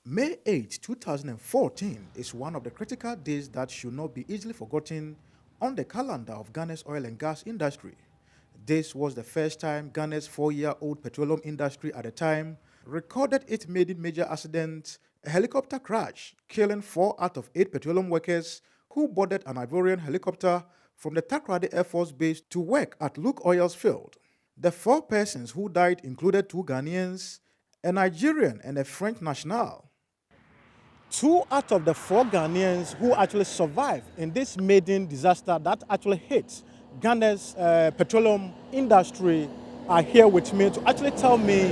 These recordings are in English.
May 8, 2014 is one of the critical days that should not be easily forgotten on the calendar of Ghana's oil and gas industry. This was the first time Ghana's 4-year-old petroleum industry at the time recorded its maiden major accident, a helicopter crash, killing 4 out of 8 petroleum workers who boarded an Ivorian helicopter from the Takoradi Air Force Base to work at LukOil's field. The 4 persons who died included 2 Ghanaians, a Nigerian and a French national. 2 out of the 4 Ghanaians who actually survived in this maiden disaster that actually hit Ghana's petroleum industry are here with me to actually tell me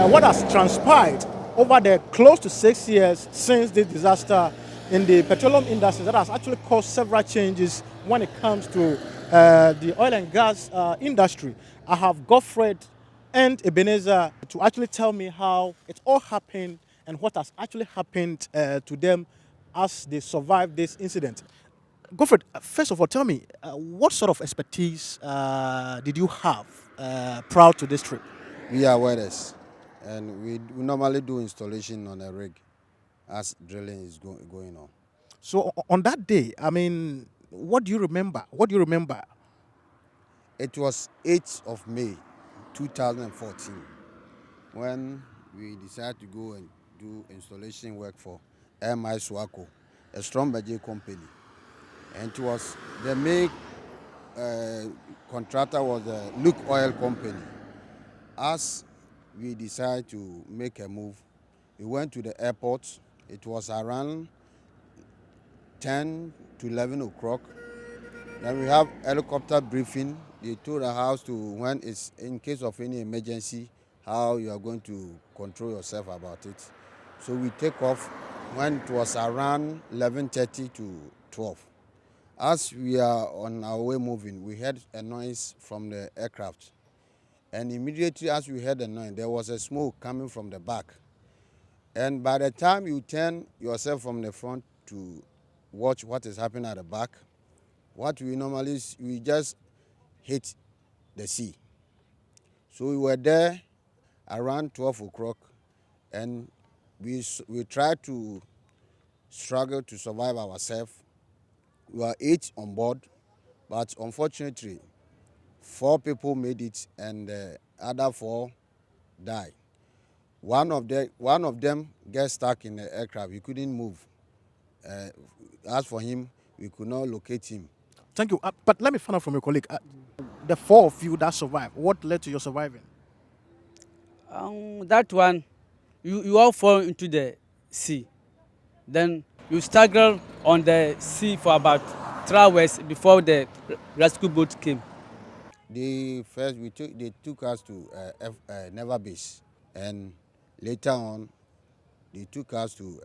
what has transpired over the close to 6 years since this disaster in the petroleum industry that has actually caused several changes when it comes to the oil and gas industry. I have Godfred and Ebenezer to actually tell me how it all happened and what has actually happened to them as they survived this incident. Godfred, first of all, tell me, what sort of expertise did you have prior to this trip? We are welders, and we normally do installation on a rig as drilling is going on. So on that day, I mean, what do you remember? What do you remember? It was 8th of May, 2014, when we decided to go and do installation work for MI Swako, a strong budget company. And it was the main contractor was the LukOil company. As we decided to make a move, we went to the airport. It was around 10 to 11 o'clock. Then we have helicopter briefing. They told the house to, when it's in case of any emergency, how you are going to control yourself about it. So we take off when it was around 11:30 to 12. As we are on our way moving, we heard a noise from the aircraft. And immediately as we heard the noise, there was a smoke coming from the back. And by the time you turn yourself from the front to watch what is happening at the back, what we normally, we just hit the sea. So we were there around 12 o'clock, and we tried to struggle to survive ourselves. We were 8 on board, but unfortunately, 4 people made it, and the other 4 died. One of them got stuck in the aircraft. He couldn't move. As for him, we could not locate him. Thank you. But let me find out from your colleague. The 4 of you that survived, what led to your surviving? That one, you all fall into the sea. Then you struggle on the sea for about 3 hours before the rescue boat came. They took us to Naval Base, and later on, they took us to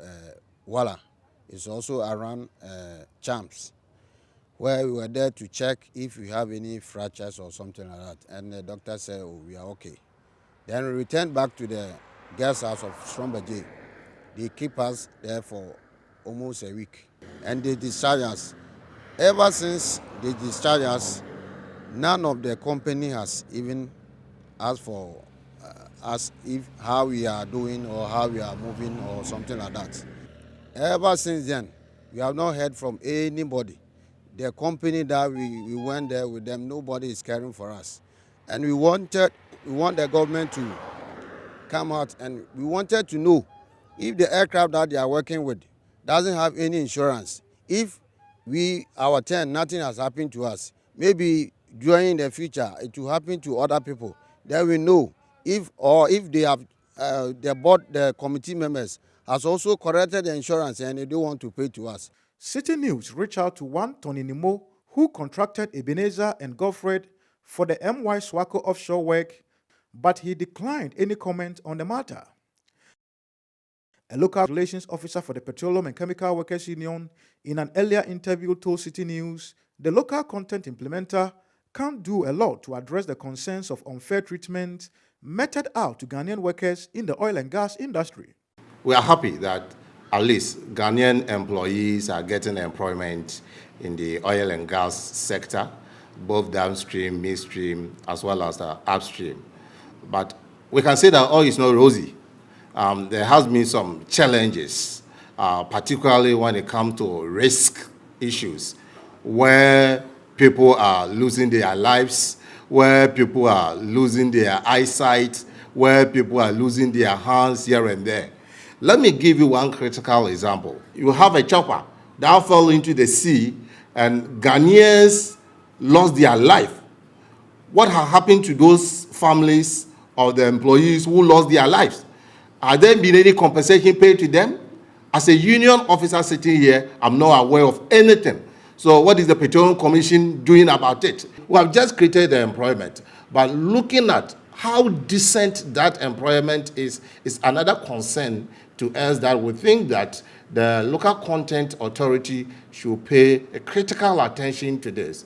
Walla. It's also around Champs, where we were there to check if we have any fractures or something like that. And the doctor said, oh, we are okay. Then we returned back to the guest house of Stromberg. They keep us there for almost a week. And they discharged us. Ever since they discharged us, none of the company has even asked for us if how we are doing or how we are moving or something like that. Ever since then, we have not heard from anybody. The company that we went there with them, nobody is caring for us. And we want the government to come out, and we wanted to know if the aircraft that they are working with doesn't have any insurance. If our turn, nothing has happened to us, maybe during the future it will happen to other people, then we know if they have the committee members has also corrected the insurance and they don't want to pay to us. Citi News reached out to one Tony Nimo, who contracted Ebenezer and Godfred for the MY Swako offshore work, but he declined any comment on the matter. A local relations officer for the Petroleum and Chemical Workers Union in an earlier interview told Citi News the local content implementer can't do a lot to address the concerns of unfair treatment meted out to Ghanaian workers in the oil and gas industry. We are happy that at least Ghanaian employees are getting employment in the oil and gas sector, both downstream, midstream, as well as the upstream. But we can say that all is not rosy. there has been some challenges, particularly when it comes to risk issues, where people are losing their lives, where people are losing their eyesight, where people are losing their hands here and there. Let me give you one critical example. You have a chopper that fell into the sea and Ghanaians lost their life. What has happened to those families of the employees who lost their lives? Are there been any compensation paid to them? As a union officer sitting here, I'm not aware of anything. So what is the Petroleum Commission doing about it? We have just created the employment, but looking at how decent that employment is another concern to us, that we think that the local content authority should pay a critical attention to this.